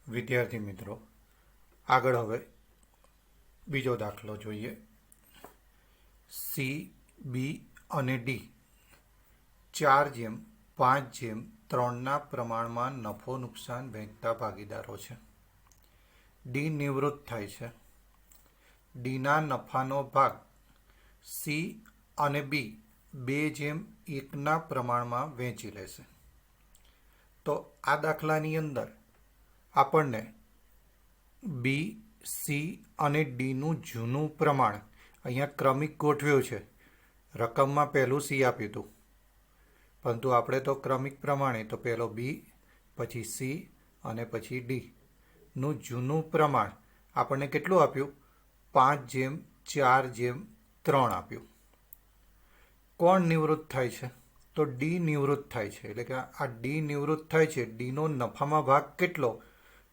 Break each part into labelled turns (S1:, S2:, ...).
S1: વિદ્યાર્થી મિત્રો, આગળ હવે બીજો દાખલો જોઈએ. સી, બી અને ડી 4:5:3ના પ્રમાણમાં નફો નુકસાન વહેંચતા ભાગીદારો છે. ડી નિવૃત્ત થાય છે. ડીના નફાનો ભાગ સી અને બી 2:1ના પ્રમાણમાં વહેંચી લેશે. તો આ દાખલાની અંદર આપણને બી, સી અને ડીનું જૂનું પ્રમાણ અહીંયા ક્રમિક ગોઠવ્યું છે. રકમમાં પહેલું સી આપ્યું હતું, પરંતુ આપણે તો ક્રમિક પ્રમાણે તો પહેલો બી, પછી સી અને પછી ડીનું જૂનું પ્રમાણ આપણને કેટલું આપ્યું? 5:4:3 આપ્યું. કોણ નિવૃત્ત થાય છે? તો ડી નિવૃત્ત થાય છે. એટલે કે આ ડી નિવૃત્ત થાય છે. ડીનો નફામાં ભાગ કેટલો?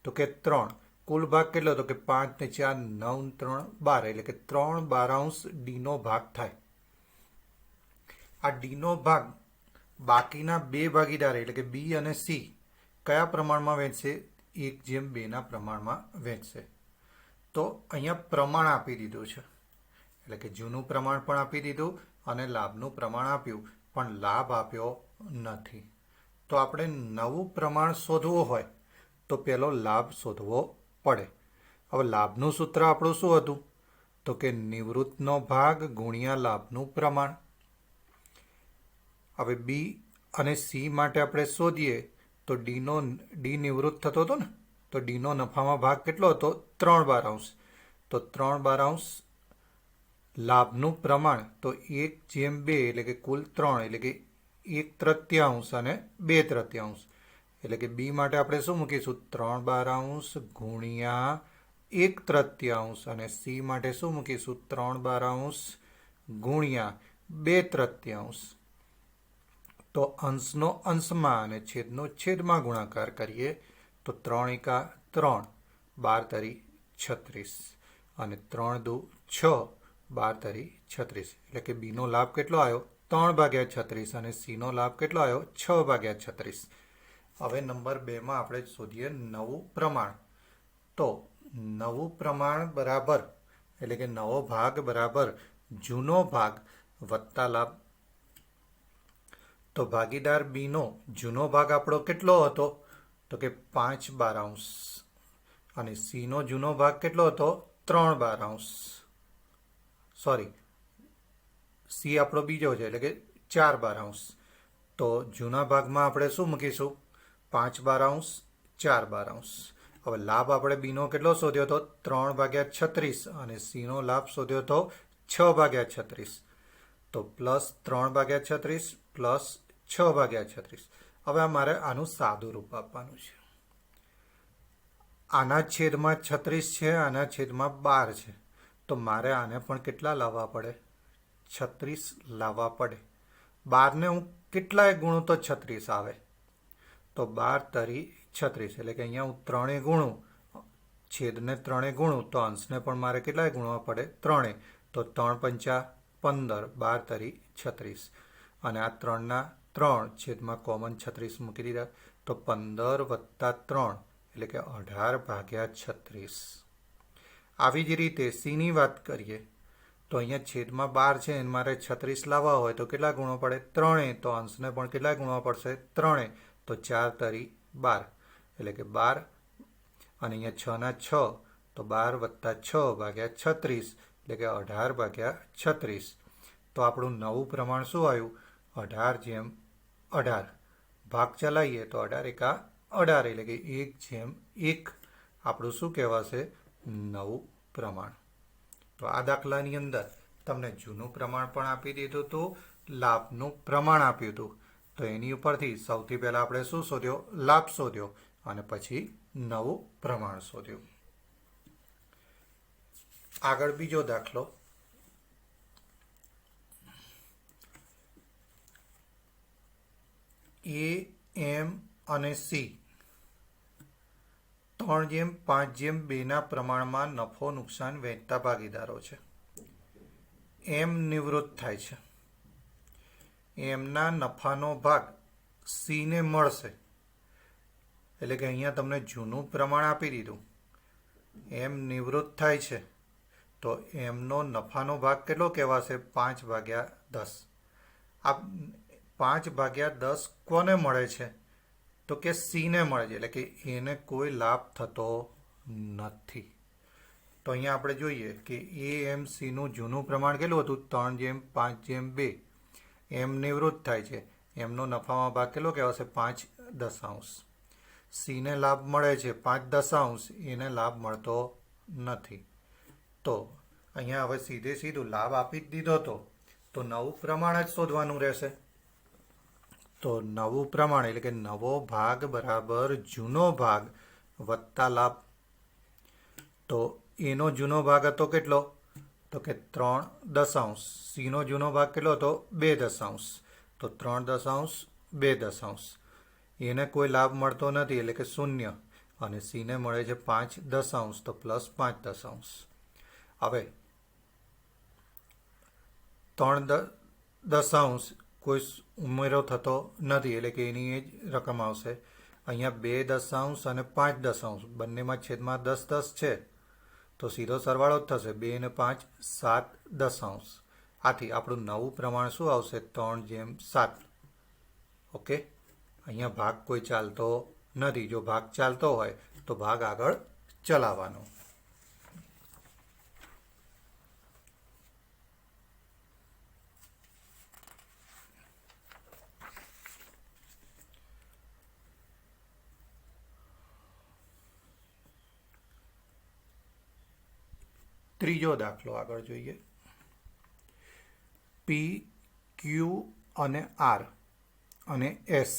S1: તો કે 3. કુલ ભાગ કેટલો? તો કે 5 ને 4 9 3 12, એટલે કે 3/12 ડીનો ભાગ થાય. આ ડીનો ભાગ બાકીના બે ભાગીદાર એટલે કે બી અને સી કયા પ્રમાણમાં વહેંચશે? 1:2ના પ્રમાણમાં વહેંચશે. તો અહીંયા પ્રમાણ આપી દીધું છે, એટલે કે જૂનું પ્રમાણ પણ આપી દીધું અને લાભનું પ્રમાણ આપ્યું, પણ લાભ આપ્યો નથી. તો આપણે નવું પ્રમાણ શોધવું હોય તો પહેલો લાભ શોધવો પડે. હવે લાભનું સૂત્ર આપણું શું હતું? તો કે નિવૃત્તનો ભાગ ગુણ્યા લાભનું પ્રમાણ. હવે બી અને સી માટે આપણે શોધીએ તો ડી નિવૃત્ત થતો હતો ને, તો ડીનો નફામાં ભાગ કેટલો હતો? 3/12. તો 3/12 લાભનું પ્રમાણ તો 1:2, એટલે કે કુલ 3, એટલે કે 1/3 અને 2/3. એટલે કે બી માટે આપણે શું મૂકીશું? 3/12 ગુણ્યા 1/3 અને સી માટે શું મૂકીશું? 3/12 ગુણ્યા 2/3. તો અંશનો અંશમાં અને છેદનો છેદમાં ગુણાકાર કરીએ તો 3 એકા 3, 12 તરી 36 અને 3 દુ 6, 12 તરી 36. એટલે કે બીનો લાભ કેટલો આવ્યો? 3/36 અને સીનો લાભ કેટલો આવ્યો? 6/36. હવે નંબર 2માં આપણે શોધીએ નવું પ્રમાણ. તો નવું પ્રમાણ બરાબર, એટલે કે નવો ભાગ બરાબર જૂનો ભાગ વત્તા લાભ. તો ભાગીદાર બીનો જૂનો ભાગ આપણો કેટલો હતો? તો કે 5/12 અને સીનો જૂનો ભાગ કેટલો હતો? 3/12. સોરી, સી આપણો બીજો છે, એટલે કે 4/12. તો જૂના ભાગમાં આપણે શું મૂકીશું? 5/12, 4/12. હવે લાભ આપણે બીનો કેટલો શોધ્યો હતો? 3/36 અને સીનો લાભ શોધ્યો હતો 6/36. તો +3/36 +6/36. હવે મારે આનું સાદું રૂપ આપવાનું છે. આના છેદમાં 36 છે, આના છેદમાં 12 છે. તો મારે આને પણ કેટલા લાવવા પડે? 36 લાવવા પડે. 12ને હું કેટલાય ગુણું તો 36 આવે. તો 12 તરી 36, એટલે કે અહીંયા હું 3 ગુણું, છેદને 3 ગુણું તો અંશને પણ મારે કેટલાય ગુણવા પડે? 3. તો 3×5 15, 12 તરી 36 અને આ 3ના 3 છેદમાં કોમન 36 મૂકી દીધા. તો 15 + 3, એટલે કે 18/36. આવી જ રીતે સીની વાત કરીએ તો અહીંયા છેદમાં 12 છે, એને મારે 36 લાવવા હોય તો કેટલા ગુણવા પડે? 3. તો અંશને પણ કેટલા ગુણવા પડશે? 3. તો 4 તરી 12, એટલે કે 12 અને અહીંયા 6ના 6, તો 12 + 6/36, એટલે કે 18/36. તો આપણું નવું પ્રમાણ શું આવ્યું? 18:18. ભાગ ચલાવીએ તો 18 એકા 18, એટલે કે 1:1 આપણું શું કહેવાશે? નવું પ્રમાણ. તો આ દાખલાની અંદર તમને જૂનું પ્રમાણ પણ આપી દીધું હતું, લાભનું પ્રમાણ આપ્યું હતું. તો એની ઉપરથી સૌથી પહેલાં આપણે શું શોધ્યો? લાભ શોધ્યો અને પછી નવું પ્રમાણ શોધ્યું. આગળ બીજો દાખલો. એ, એમ અને સી 3:5:2ના પ્રમાણમાં નફો નુકસાન વહેંચતા ભાગીદારો છે. એમ નિવૃત્ત થાય છે. એમના નફાનો ભાગ સીને મળશે. એટલે કે અહીંયા તમને જૂનું પ્રમાણ આપી દીધું, એમ નિવૃત્ત થાય છે તો એમનો નફાનો ભાગ કેટલો કહેવાશે? 5/10. આ 5/10 કોને મળે છે? તો કે સીને મળે છે, એટલે કે એને કોઈ લાભ થતો નથી. તો અહીંયા આપણે જોઈએ કે એએમસીનું જૂનું પ્રમાણ કેટલું હતું? 3/5/2. એમ નિવૃત્ત થાય છે, એમનો નફામાં ભાગ કેટલો કહેવાશે? 5/10. સીને લાભ મળે છે 5/10, એને લાભ મળતો નથી. તો અહીંયા હવે સીધું લાભ આપી જ દીધો હતો, તો નવું પ્રમાણ જ શોધવાનું રહેશે. તો નવું પ્રમાણ એટલે કે નવો ભાગ બરાબર જૂનો ભાગ વત્તા લાભ. તો એનો જૂનો ભાગ હતો કેટલો? તો કે 3/10. સીનો જૂનો ભાગ કેટલો હતો? 2/10. તો 3/2/. એને કોઈ લાભ મળતો નથી એટલે કે 0, અને સીને મળે છે 5/10, તો +5/10. હવે 3/10 કોઈ ઉમેરો થતો નથી એટલે કે એની એ જ રકમ આવશે. અહીંયા 2/10 અને 5/10 બંનેમાં છેદમાં 10 છે, તો સીધો સરવાળો જ થશે. 2 અને 5 7/10. આથી આપણું નવું પ્રમાણ શું આવશે? 3/7. ઓકે, અહીંયા ભાગ કોઈ ચાલતો નથી. જો ભાગ ચાલતો હોય તો ભાગ આગળ ચલાવવાનો. ત્રીજો દાખલો આગળ જોઈએ. પી, ક્યુ અને આર અને એસ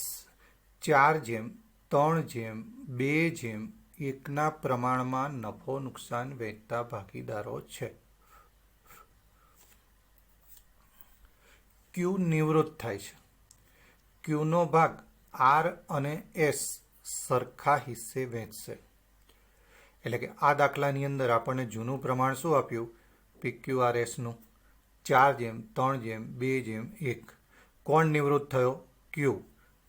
S1: 4/3/2/1 પ્રમાણમાં નફો નુકસાન વહેંચતા ભાગીદારો છે. ક્યુ નિવૃત્ત થાય છે. ક્યુનો ભાગ આર અને એસ સરખા હિસ્સે વહેંચશે. એટલે કે આ દાખલાની અંદર આપણને જૂનું પ્રમાણ શું આપ્યું? PQRSનું 4/3/2/1. કોણ નિવૃત્ત થયો? ક્યુ.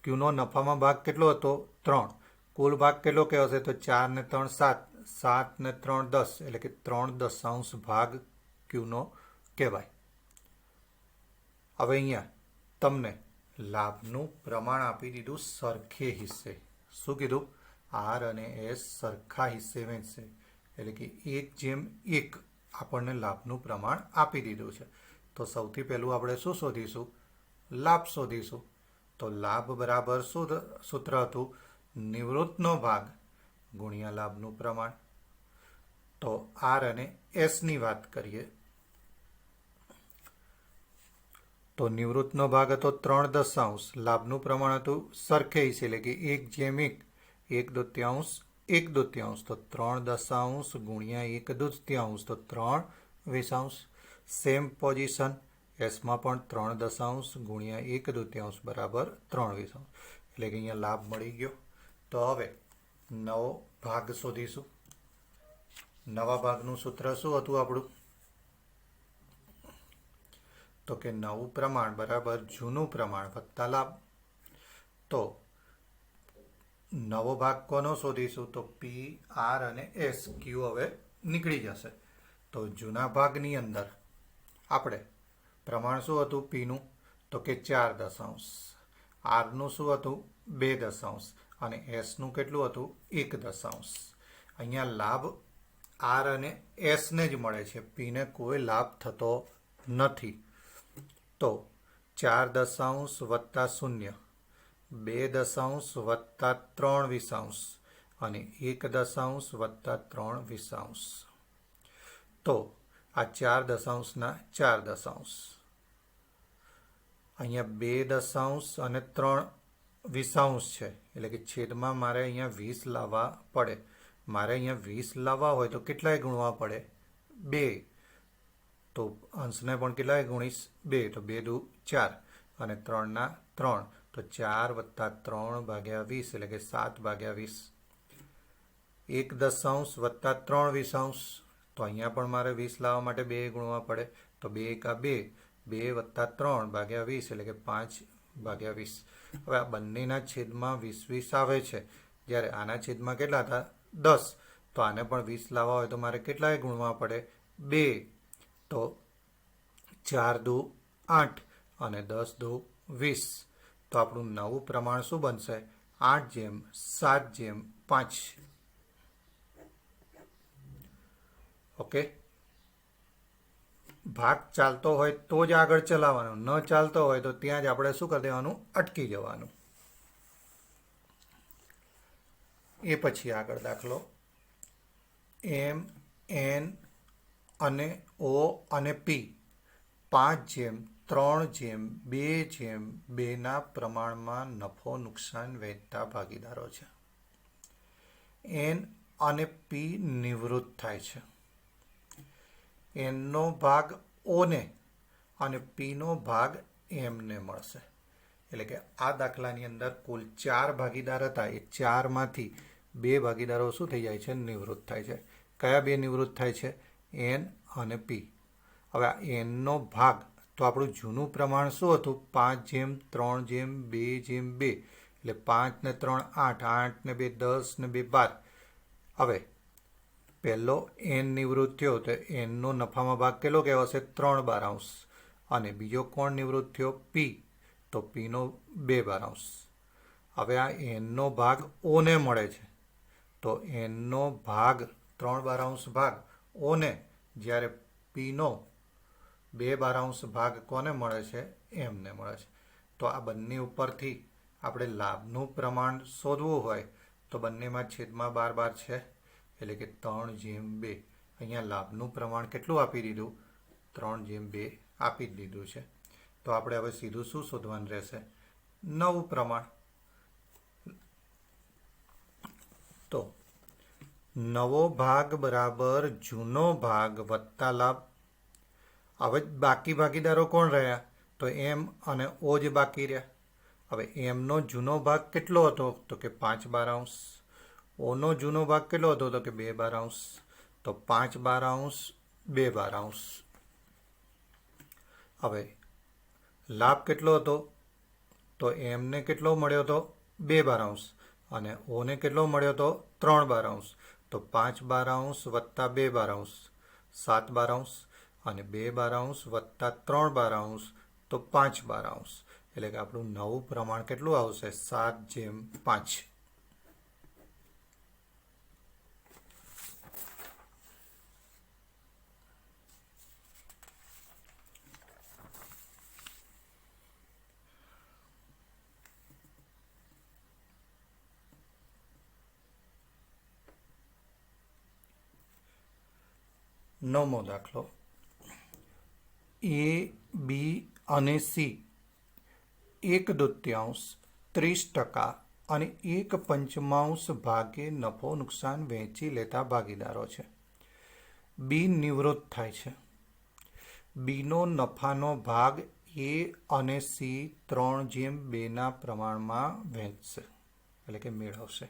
S1: ક્યુનો નફામાં ભાગ કેટલો હતો? 3. કુલ ભાગ કેટલો કહેવાશે? તો 4 ને 3 7, 7 ને 3 10, એટલે કે 3/10 ભાગ ક્યુનો કહેવાય. હવે અહીંયા તમને લાભનું પ્રમાણ આપી દીધું સરખે હિસ્સે. શું કીધું? આર અને એસ સરખા હિસ્સે વહેંચશે, એટલે કે 1/1 આપણને લાભનું પ્રમાણ આપી દીધું છે. તો સૌથી પહેલું આપણે શું શોધીશું? લાભ શોધીશું. તો લાભ બરાબર શું સૂત્ર હતું? નિવૃત્તનો ભાગ ગુણ્યા લાભનું પ્રમાણ. તો આર અને એસની વાત કરીએ તો નિવૃત્તનો ભાગ હતો 3/10, લાભનું પ્રમાણ હતું સરખે હિસ્સે, એટલે કે 1/1, 1/2, 1/2, તો 3/10 ગુણ્યા 1/2, તો 3/20. સેમ પોઝિશન એસમાં પણ 3/10 ગુણ્યા 1/2 બરાબર 3/20, એટલે કે અહીંયા લાભ મળી ગયો. તો હવે નવો ભાગ શોધીશું. નવા ભાગનું સૂત્ર શું હતું આપણું? તો કે નવું પ્રમાણ બરાબર જૂનું પ્રમાણ વત્તા લાભ. તો નવો ભાગ કોનો શોધીશું? તો પી, આર અને એસ. ક્યુ હવે નીકળી જશે. તો જૂના ભાગની અંદર આપણે પ્રમાણ શું હતું પીનું? તો કે 4/10. આરનું શું હતું? 2/10. અને એસનું કેટલું હતું? 1/10. અહીંયા લાભ આર અને એસને જ મળે છે, પીને કોઈ લાભ થતો નથી. તો 4/10 વત્તા 0, 2/10 વત્તા 3/20 અને 1/10 વત્તા 3/20. તો આ 4/10 4/10. અહીંયા 2/10 અને 3/20 છે, એટલે કે છેદમાં મારે અહીંયા 20 લાવવા પડે. મારે અહીંયા 20 લાવવા હોય તો કેટલાય ગુણવા પડે? 2. તો અંશને પણ કેટલાય ગુણીશ? 2. તો 2 × 4 અને 3 × 3, તો 4 વત્તા 3/20, એટલે કે 7/20. 1/10 વત્તા 3/20, તો અહીંયા પણ મારે 20 લાવવા માટે 2 ગુણવા પડે. તો 2 × 2, 2 વત્તા 3/20, એટલે કે 5/20. હવે આ બંનેના છેદમાં 20 આવે છે, જ્યારે આના છેદમાં કેટલા હતા 10, તો આને પણ 20 લાવવા હોય તો મારે કેટલાય ગુણવા પડે 2, તો 4 દુ 8 અને 10 દુ 20, તો આપણું નવું પ્રમાણ શું બનશે 8:7:5. ઓકે, ભાગ ચાલતો હોય તો જ આગળ ચલાવવાનો, ન ચાલતો હોય તો ત્યાં જ આપણે શું કરી દેવાનું અટકી જવાનું. એ પછી આગળ દાખલો એમ એન અને ઓ અને પી 5:3:2:2 પ્રમાણમાં નફો નુકસાન વહેંચતા ભાગીદારો છે. એન અને પી નિવૃત્ત થાય છે. એનનો ભાગ ઓને અને પીનો ભાગ એમને મળશે. એટલે કે આ દાખલાની અંદર કુલ 4 ભાગીદાર હતા, એ 4માંથી 2 ભાગીદારો શું થઈ જાય છે નિવૃત્ત થાય છે. કયા 2 નિવૃત્ત થાય છે એન અને પી. હવે આ એનનો ભાગ તો આપણું જૂનું પ્રમાણ શું હતું 5:3:2:2, એટલે 5 ને 3 8, 8 ને 2 10 ને 2 12. હવે પહેલો એન નિવૃત્ત થયો તો એનનો નફામાં ભાગ કેટલો કહેવાશે 3/12, અને બીજો કોણ નિવૃત્ત થયો પી, તો પીનો 2/12. હવે આ એનનો ભાગ ઓને મળે છે, તો એનનો ભાગ 3/12 ભાગ ઓને, જ્યારે પીનો 2/12 ભાગ કોને મળે છે એમને મળે છે. તો આ બંને ઉપરથી આપણે લાભનું પ્રમાણ શોધવું હોય તો બંનેમાં છેદમાં 12 છે, એટલે કે 3:2. અહીંયા લાભનું પ્રમાણ કેટલું આપી દીધું 3:2 આપી જ દીધું છે. તો આપણે હવે સીધું શું શોધવાનું રહેશે નવું પ્રમાણ. તો નવો ભાગ બરાબર જૂનો ભાગ વત્તા લાભ. હવે બાકી ભાગીદારો કોણ રહ્યા તો એમ અને ઓ જ બાકી રહ્યા. હવે એમનો જૂનો ભાગ કેટલો હતો તો કે 5/12. ઓનો જૂનો ભાગ કેટલો હતો તો કે 2/12. તો 5/12 2/12. હવે લાભ કેટલો હતો તો એમને કેટલો મળ્યો હતો 2/12 અને ઓને કેટલો મળ્યો હતો 3/12. તો 5/12 વત્તા 2/12 7/12, અને 2/12 વત્તા 3/12 તો 5/12. એટલે કે આપણું નવું પ્રમાણ કેટલું આવશે 7:5. નવમો દાખલો એ બી અને સી 1/2, 30% અને 1/5 ભાગે નફો નુકસાન વહેંચી લેતા ભાગીદારો છે. બી નિવૃત્ત થાય છે. બીનો નફાનો ભાગ એ અને સી 3:2 પ્રમાણમાં વહેંચશે, એટલે કે મેળવશે.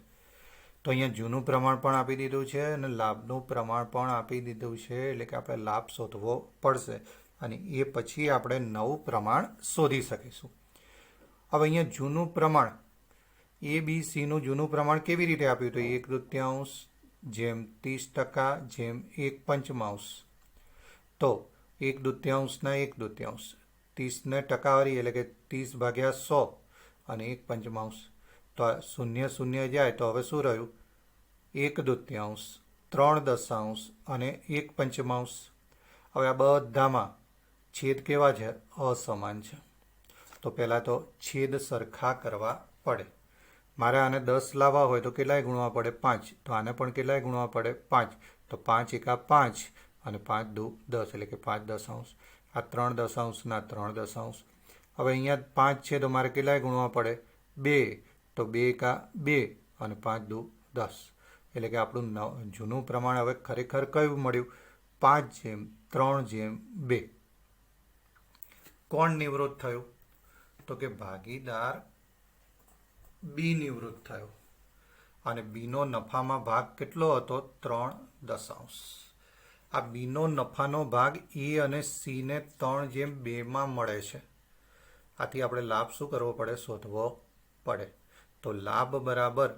S1: તો અહીંયા જૂનું પ્રમાણ પણ આપી દીધું છે અને લાભનું પ્રમાણ પણ આપી દીધું છે, એટલે કે આપણે લાભ શોધવો પડશે અને એ પછી આપણે નવું પ્રમાણ શોધી શકીશું. હવે અહીંયા જૂનું પ્રમાણ એ બી સીનું જૂનું પ્રમાણ કેવી રીતે આપ્યું તો 1/2 જેમ 30% જેમ 1/5. તો 1/2 ના 1/2, 30 ને ટકાવારી એટલે કે 30/100 અને 1/5. તો 0 જાય તો હવે શું રહ્યું 1/2, 3/10 અને 1/5. હવે આ બધામાં છેદ કેવા છે અસમાન છે. તો પહેલાં તો છેદ સરખા કરવા પડે. મારે આને 10 લાવવા હોય તો કેટલાય ગુણવા પડે 5, તો આને પણ કેટલાય ગુણવા પડે 5. તો 5 એકા 5 અને 5 દુ 10, એટલે કે 5/10. આ 3/10 ના 3/10. હવે અહીંયા 5 છે તો મારે કેટલાય ગુણવા પડે 2, તો 2 એકા 2 અને 5 દુ 10. એટલે કે આપણું જૂનું પ્રમાણ હવે ખરેખર કયું મળ્યું 5:3:2. કોણ નિવૃત્ત થયું તો કે ભાગીદાર બી નિવૃત્ત થયો, અને બીનો નફામાં ભાગ કેટલો હતો 3/10. આ બીનો નફાનો ભાગ એ અને સીને 3:2 મળે છે. આથી આપણે લાભ શું કરવો પડે શોધવો પડે. તો લાભ બરાબર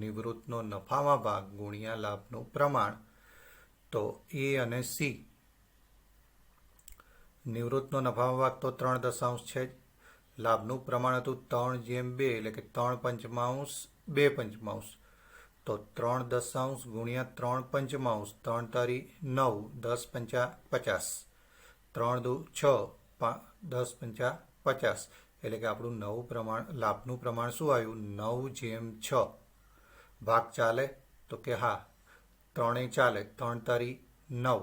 S1: નિવૃત્તનો નફામાં ભાગ ગુણ્યા લાભનું પ્રમાણ. તો એ અને સી, નિવૃત્તનો નફામાં ભાગ તો 3 છે જ. લાભનું પ્રમાણ હતું 3/2 એટલે કે 3 પંચમાંશ 2 પંચમાંશ. તો 3 ગુણ્યા 3 પંચમાંશ, 3 તારી 9, 10 પંચા 50, 3 દુ 6, 10 પંચા 50. એટલે કે આપણું નવું પ્રમાણ, લાભનું પ્રમાણ શું આવ્યું? 9/6. ભાગ ચાલે તો કે હા, 3 ચાલે. 3 તારી 9,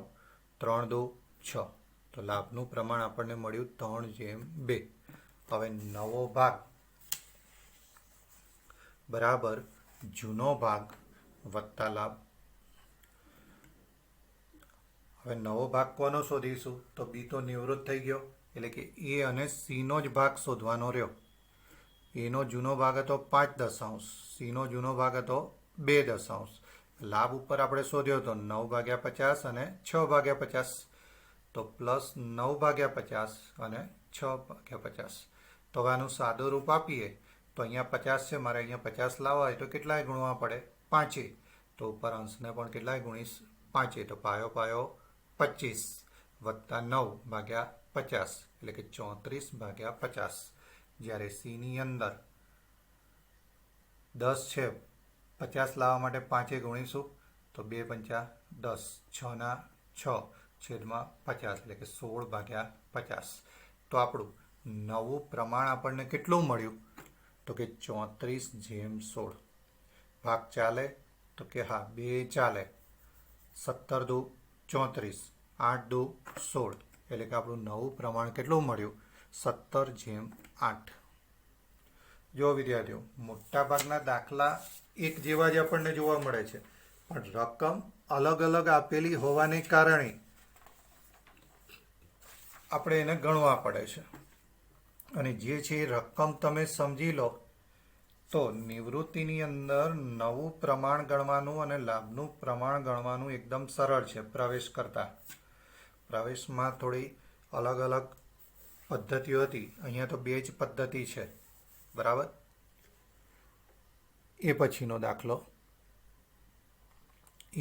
S1: 3 દુ 6. તો લાભનું પ્રમાણ આપણને મળ્યું 3/2. હવે નવો ભાગ બરાબર જૂનો ભાગ વત્તા લાભ. હવે નવો ભાગ કોનો શોધીશું? તો બી તો નિવૃત્ત થઈ ગયો, એટલે કે એ અને સીનો જ ભાગ શોધવાનો રહ્યો. એનો જૂનો ભાગ હતો 5 સીનો જૂનો ભાગ હતો 2. લાભ ઉપર આપણે શોધ્યો હતો 9/50 અને 6/50. તો પ્લસ 9/50 અને 6/50. તો હવે આનું સાદું રૂપ આપીએ તો અહીંયા 50 છે, મારે અહીંયા 50 લાવવા હોય તો કેટલાય ગુણવા પડે? 5. તો ઉપર અંશને પણ કેટલાય ગુણીશ? 5. તો પાયો પાયો 25 વત્તા 9/50 એટલે કે 34/50. જ્યારે સીની અંદર 10 છે, 50 લાવવા માટે 5 ગુણીશું તો 2 પંચા 10, 6 ના 6 છેદમાં 50 એટલે કે 16/50. તો આપણું નવું પ્રમાણ આપણને કેટલું મળ્યું? તો કે 34/16. ભાગ ચાલે તો કે હા, 2 ચાલે. 17 દુ 34, 8 દુ 16. એટલે કે આપણું નવું પ્રમાણ કેટલું મળ્યું? 17/8. જો વિદ્યાર્થીઓ, મોટાભાગના દાખલા એક જેવા જ આપણને જોવા મળે છે, પણ રકમ અલગ અલગ આપેલી હોવાને કારણે આપણે એને ગણવા પડે છે. અને જે છે એ રકમ તમે સમજી લો તો નિવૃત્તિની અંદર નવું પ્રમાણ ગણવાનું અને લાભનું પ્રમાણ ગણવાનું એકદમ સરળ છે. પ્રવેશ કરતા પ્રવેશમાં થોડી અલગ અલગ પદ્ધતિઓ હતી, અહીંયા તો 2 જ પદ્ધતિ છે. બરાબર. એ પછીનો દાખલો,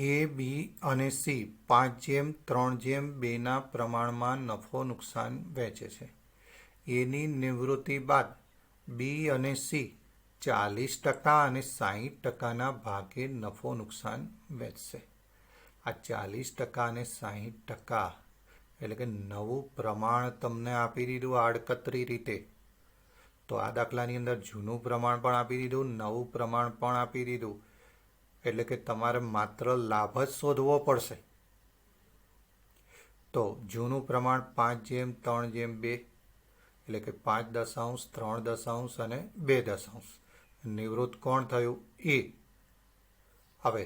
S1: એ બી અને સી 5/3/2 પ્રમાણમાં નફો નુકસાન વહેંચે છે. એની નિવૃત્તિ બાદ બી અને સી 40% અને 60%ના ભાગે નફો નુકસાન વહેંચશે. આ 40% અને 60% એટલે કે નવું પ્રમાણ તમને આપી દીધું આડકતરી રીતે. તો આ દાખલાની અંદર જૂનું પ્રમાણ પણ આપી દીધું, નવું પ્રમાણ પણ આપી દીધું. એટલે કે તમારે માત્ર લાભ જ શોધવો પડશે. તો જૂનું પ્રમાણ 5/3/2 એટલે કે 5 3 અને 2. નિવૃત્ત કોણ થયું? એ. હવે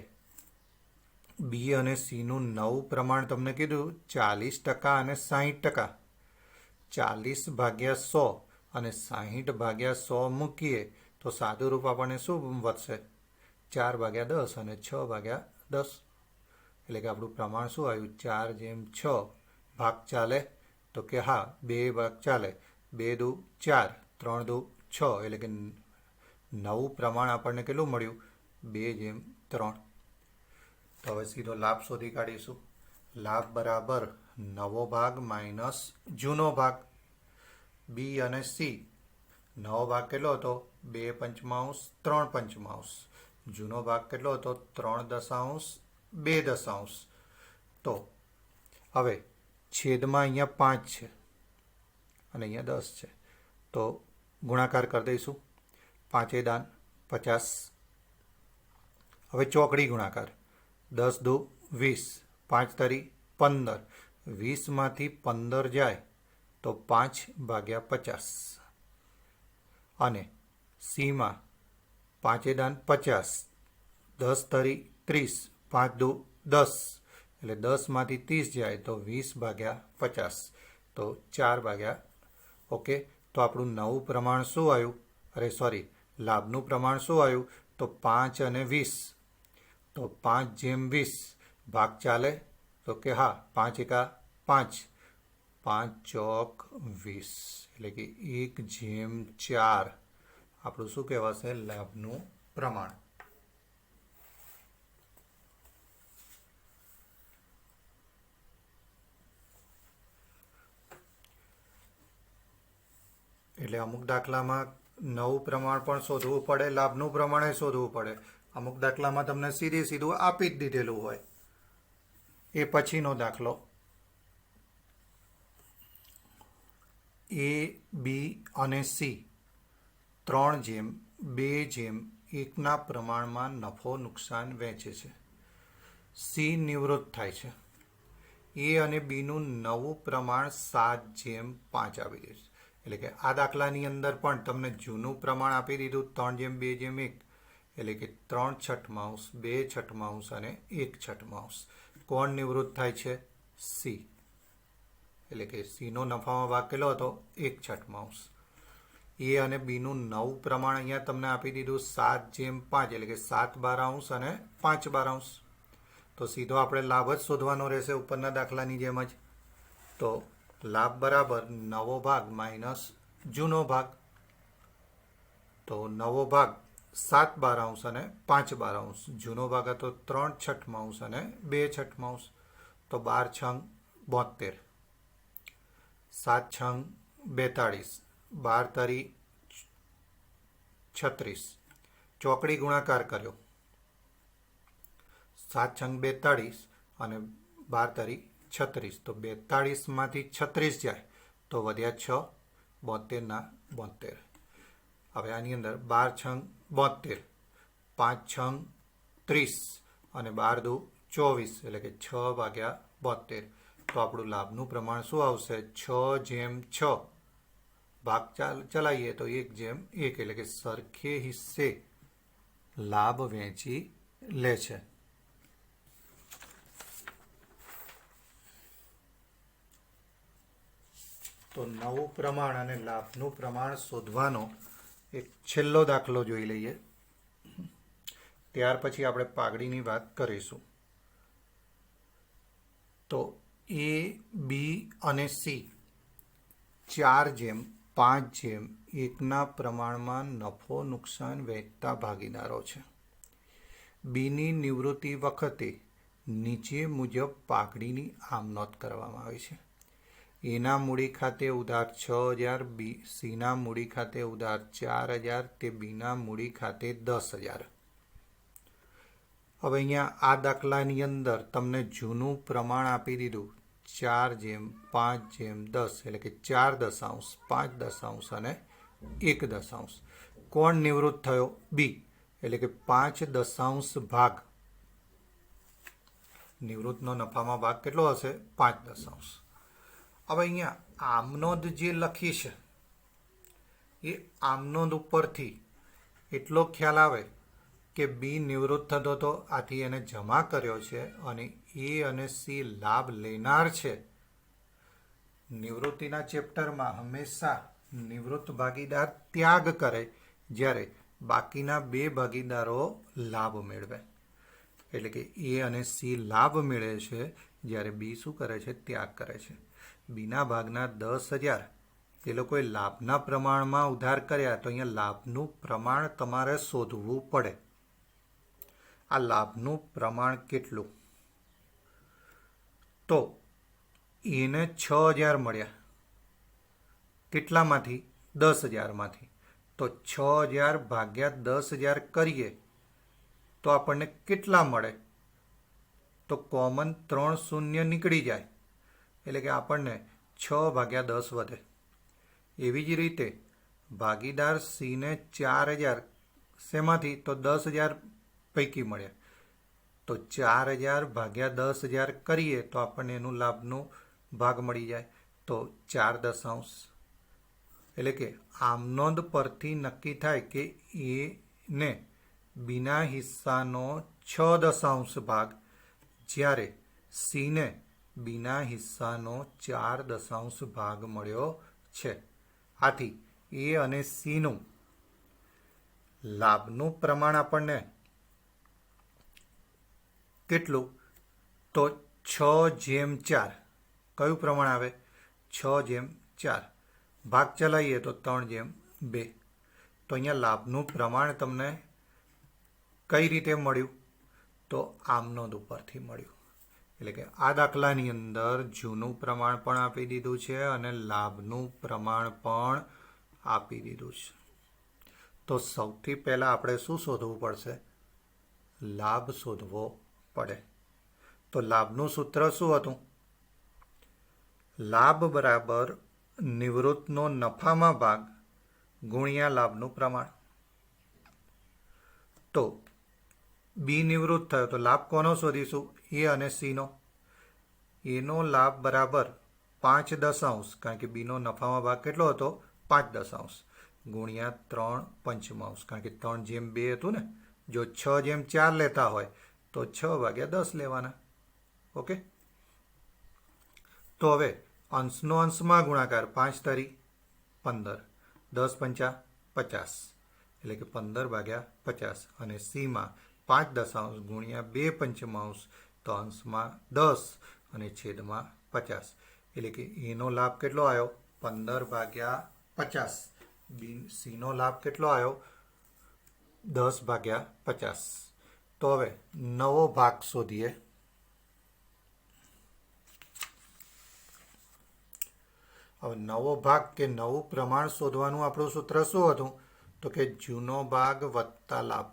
S1: બી અને સીનું નવું પ્રમાણ તમને કીધું 40% અને 60%. 40/100 અને 60/100 મૂકીએ તો સાદું રૂપ આપણને શું વધશે? 4/10 અને 6/10. એટલે કે આપણું પ્રમાણ શું આવ્યું? 4/6. ભાગ ચાલે તો કે હા, 2 ભાગ ચાલે. 2 દુ 4, 3 દુ 6. એટલે કે નવું પ્રમાણ આપણને કેટલું મળ્યું? 2/3. તો હવે સીધો લાભ શોધી કાઢીશું. લાભ બરાબર નવો ભાગ માઇનસ જૂનો ભાગ. બી અને સી, નવો ભાગ કેટલો હતો? 2 પંચમાંશ 3 પંચમાંશ. જૂનો ભાગ કેટલો હતો? 3.2. તો હવે છેદમાં અહીંયા 5 છે અને અહીંયા 10 છે, તો ગુણાકાર કરી દઈશું. 5×50. હવે ચોકડી ગુણાકાર. 10 દુ 20, 5 તારી 15. 20માંથી 15 જાય તો 5/50. અને સીમાં 5×50, 10 તારી 30, 5 દુ 10. એટલે 10માંથી 30 જાય તો 20/50. તો 4 ઓકે. તો આપણું નવું પ્રમાણ શું આવ્યું? લાભનું પ્રમાણ શું આવ્યું? તો 5 અને 20. તો 5/20. ભાગ ચાલે તો કે હા, 5×1 5, 5 ચોક 20. એટલે કે 1/4 આપણું શું કહેવાશે? લાભનું પ્રમાણ. એટલે અમુક દાખલામાં નવું પ્રમાણ પણ શોધવું પડે, લાભનું પ્રમાણે શોધવું પડે. અમુક દાખલામાં તમને સીધું આપી જ દીધેલું હોય. એ પછીનો દાખલો, A, B અને C 3:2:1 પ્રમાણમાં નફો નુકસાન વહેંચે છે. C નિવૃત્ત થાય છે. A અને B નું નવું પ્રમાણ 7:5 આપી દે છે. એટલે કે આ દાખલાની અંદર પણ તમને જૂનું પ્રમાણ આપી દીધું 3:2:1, એટલે કે 3/6, 2/6 અને 1/6. કોણ નિવૃત્ત થાય છે? C. એટલે કે C નો નફામાં ભાગ કેટલો હતો? 1/6. A અને B નું નવું પ્રમાણ અહીંયા તમને આપી દીધું 7:5, એટલે કે 7/12 અને 5/12. તો સીધો આપણે લાભ જ શોધવાનો રહેશે ઉપરના દાખલાની જેમ જ. તો લાભ બરાબર નવો ભાગ માઇનસ જૂનો ભાગ. તો નવો ભાગ 7/12 અને 5/12. જૂનો ભાગ હતો 3/6 અને 2/6. તો 12×6 72, 7×6 42, 12×3 36. ચોકડી ગુણાકાર કર્યો, 7×6 42 અને 12×3 36. તો 42માંથી 36 જાય તો વધ્યા 6, 72 72. હવે આની અંદર 12×6 72, 5×6 30 અને 12×2 24, એટલે કે 6/72. તો આપણું લાભનું પ્રમાણ શું આવશે? 6:6. ભાગ ચલાવીએ તો 1:1, એટલે કે સરખે હિસ્સે લાભ વહેંચી લે છે. તો નવું પ્રમાણ અને લાભનું પ્રમાણ શોધવાનો એક છેલ્લો દાખલો જોઈ લઈએ. ત્યાર પછી આપણે પાઘડીની વાત કરીશું. તો A, B અને C 4:5:1 પ્રમાણમાં નફો નુકસાન વહેંચતા ભાગીદારો છે. બીની નિવૃત્તિ વખતે નીચે મુજબ પાઘડીની આમ નોંધ કરવામાં આવી છે. એના મૂડી ખાતે ઉધાર 6,000, સીના મૂડી ખાતે ઉધાર 4,000, તે બીના મૂડી ખાતે 10,000. હવે અહીંયા આ દાખલાની અંદર તમને જૂનું પ્રમાણ આપી દીધું 4:5:10, એટલે કે 4 દશાંશ, 5 દશાંશ અને 1 દશાંશ. કોણ નિવૃત્ત થયો? B. એટલે કે 5 દશાંશ ભાગ. નિવૃત્તનો નફામાં ભાગ કેટલો હશે? 5 દશાંશ. હવે અહીંયા આમનોંધ જે લખી છે એ આમનોંધ ઉપરથી એટલો ખ્યાલ આવે કે બી નિવૃત્ત થતો હતો, આથી એને જમા કર્યો છે, અને એ અને સી લાભ લેનાર છે. નિવૃત્તિના ચેપ્ટરમાં હંમેશા નિવૃત્ત ભાગીદાર ત્યાગ કરે, જ્યારે બાકીના બે ભાગીદારો લાભ મેળવે. એટલે કે એ અને સી લાભ મેળવે છે, જ્યારે બી શું કરે છે? ત્યાગ કરે છે. બીના ભાગના 10,000 એ લોકોએ લાભના પ્રમાણમાં ઉધાર કર્યા, તો અહીંયા લાભનું પ્રમાણ તમારે શોધવું પડે. આ લાભનું પ્રમાણ કેટલું? તો એને 6,000 મળ્યા. કેટલામાંથી? 10,000માંથી. તો 6,000 ભાગ્યા 10,000 કરીએ તો આપણને કેટલા મળે? તો કોમન 3 શૂન્ય નીકળી જાય, એટલે કે આપણને 6/10 વધે. એવી જ રીતે ભાગીદાર સીને 4,000 શેમાંથી? તો 10,000 પૈકી મળ્યા. તો 4,000 ભાગ્યા 10,000 કરીએ તો આપણને એનું લાભનું ભાગ મળી જાય, તો 4 દશાંશ. એટલે કે આમનોંધ પરથી નક્કી થાય કે એને બીના હિસ્સાનો 6 દશાંશ ભાગ, જ્યારે સીને બીના હિસ્સાનો 4 દશાંશ ભાગ મળ્યો છે. આથી એ અને સીનું લાભનું પ્રમાણ આપણને કેટલું? તો 6:4. કયું પ્રમાણ આવે? 6:4. ભાગ ચલાવીએ તો 3:2. તો અહીંયા લાભનું પ્રમાણ તમને કઈ રીતે મળ્યું? તો આમનોંધ ઉપરથી મળ્યું. એટલે કે આ દાખલાની અંદર જૂનું પ્રમાણ પણ આપી દીધું છે અને લાભનું પ્રમાણ પણ આપી દીધું છે. તો સૌથી પહેલાં આપણે શું શોધવું પડશે? લાભ શોધવો પડે. તો લાભનું સૂત્ર શું હતું? લાભ બરાબર નિવૃત્તનો નફામાં ભાગ ગુણ્યા લાભનું પ્રમાણ. તો બી નિવૃત્ત થયો તો લાભ કોનો શોધીશું? એ અને સીનો. એનો લાભ બરાબર 5/10, કારણ કે બીનો નફામાં ભાગ કેટલો હતો? 5/10 ગુણ્યા 3/5, કારણ કે 3/2 હતું ને. જો 6/4 લેતા હોય તો 6/10 લેવાના. ઓકે. તો હવે અંશનો અંશમાં ગુણાકાર, 5×3 = 15, 10×5 = 50, એટલે કે 15/50. અને સીમાં 5/10 ગુણ્યા 2/5, તો અંશમાં 10 અને છેદમાં 50, એટલે કે એનો લાભ કેટલો આવ્યો? 15/50. સીનો લાભ કેટલો આવ્યો? 10/50. તો હવે નવો ભાગ શોધીએ. હવે નવો ભાગ કે નવું પ્રમાણ શોધવાનું આપણું સૂત્ર શું હતું? તો કે જૂનો ભાગ વત્તા લાભ.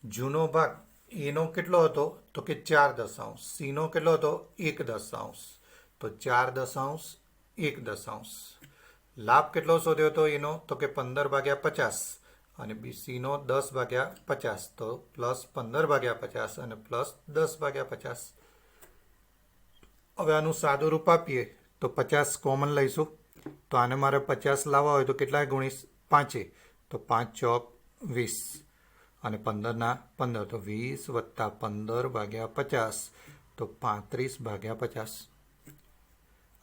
S1: જૂનો ભાગ એનો કેટલો હતો? તો કે 4/10. સીનો કેટલો હતો? 1/10. તો 4/1/10. લાભ કેટલો શોધ્યો હતો એનો? તો કે 15/50. અને સીનો 10/50. તો +15/50 અને +10/50. હવે આનું સાદું રૂપ આપીએ તો 50 કોમન લઈશું. તો આને મારે 50 લાવવા હોય તો કેટલાય ગુણીશ? 5. તો 5 ચોક 20 અને 15 15, તો 20 + 15/50, તો 35/50.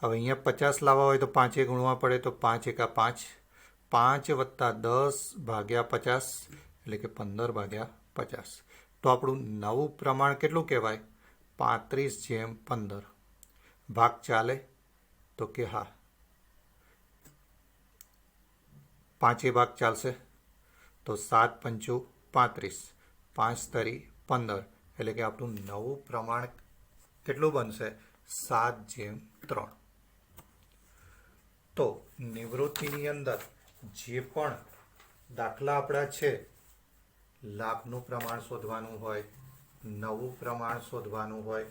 S1: હવે અહીંયા 50 લાવવા હોય તો 5 ગુણવા પડે, તો 5 × 5, 5 + 10/50, એટલે કે 15/50. તો આપણું નવું પ્રમાણ કેટલું કહેવાય? 35/15. ભાગ ચાલે? તો કે હા, 5 ભાગ ચાલશે. તો 7×5 = 35, 5×3 = 15, એટલે કે આપણું નવું પ્રમાણ કેટલું બનશે? 7/3. તો નિવૃત્તિની અંદર જે પણ દાખલા આપણા છે, લાભનું પ્રમાણ શોધવાનું હોય, નવું પ્રમાણ શોધવાનું હોય,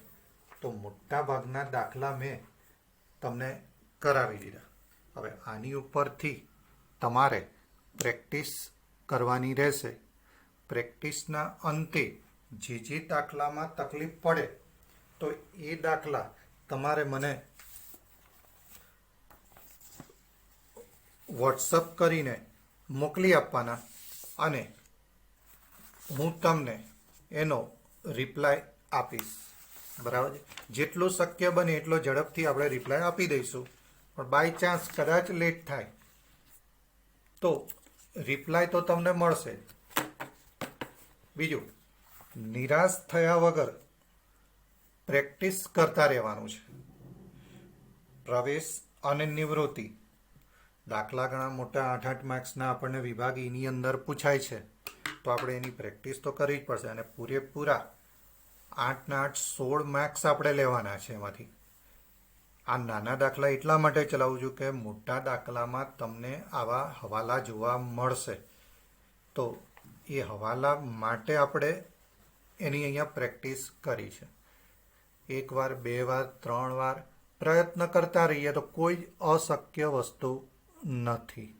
S1: તો મોટા ભાગના દાખલા મેં તમને કરાવી દીધા. હવે આની ઉપરથી તમારે પ્રેક્ટિસ કરવાની રહેશે. પ્રેક્ટિસના અંતે જે દાખલામાં તકલીફ પડે તો એ દાખલા તમારે મને વોટ્સઅપ કરીને મોકલી આપવાના, અને હું તમને એનો રિપ્લાય આપીશ. બરાબર છે? જેટલું શક્ય બને એટલો ઝડપથી આપણે રિપ્લાય આપી દઈશું. પણ બાય ચાન્સ કદાચ લેટ થાય તો રિપ્લાય તો તમને મળશે. બીજું, નિરાશ થયા વગર પ્રેક્ટિસ કરતા રહેવાનું છે. પ્રવેશ અને નિવૃત્તિ દાખલા ઘણા મોટા 8-8 માર્ક્સના આપણને વિભાગ એની અંદર પૂછાય છે. તો આપણે એની પ્રેક્ટિસ તો કરવી જ પડશે. અને પૂરેપૂરા 8 ના 8 16 માર્ક્સ આપણે લેવાના છે એમાંથી. આ નાના દાખલા એટલા માટે ચલાવું છું કે મોટા દાખલામાં તમને આવા હવાલા જોવા મળશે. તો એ હવાલા માટે આપણે એની અહીંયા પ્રેક્ટિસ કરી છે. 1 વાર, 2 વાર, 3 વાર પ્રયત્ન કરતા રહીએ તો કોઈ અશક્ય વસ્તુ નથી.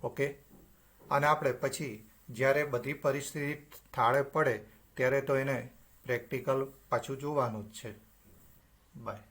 S1: ઓકે. અને આપણે પછી જ્યારે બધી પરિસ્થિતિ થાળે પડે ત્યારે તો એને પ્રેક્ટિકલ પાછું જોવાનું જ છે. બાય.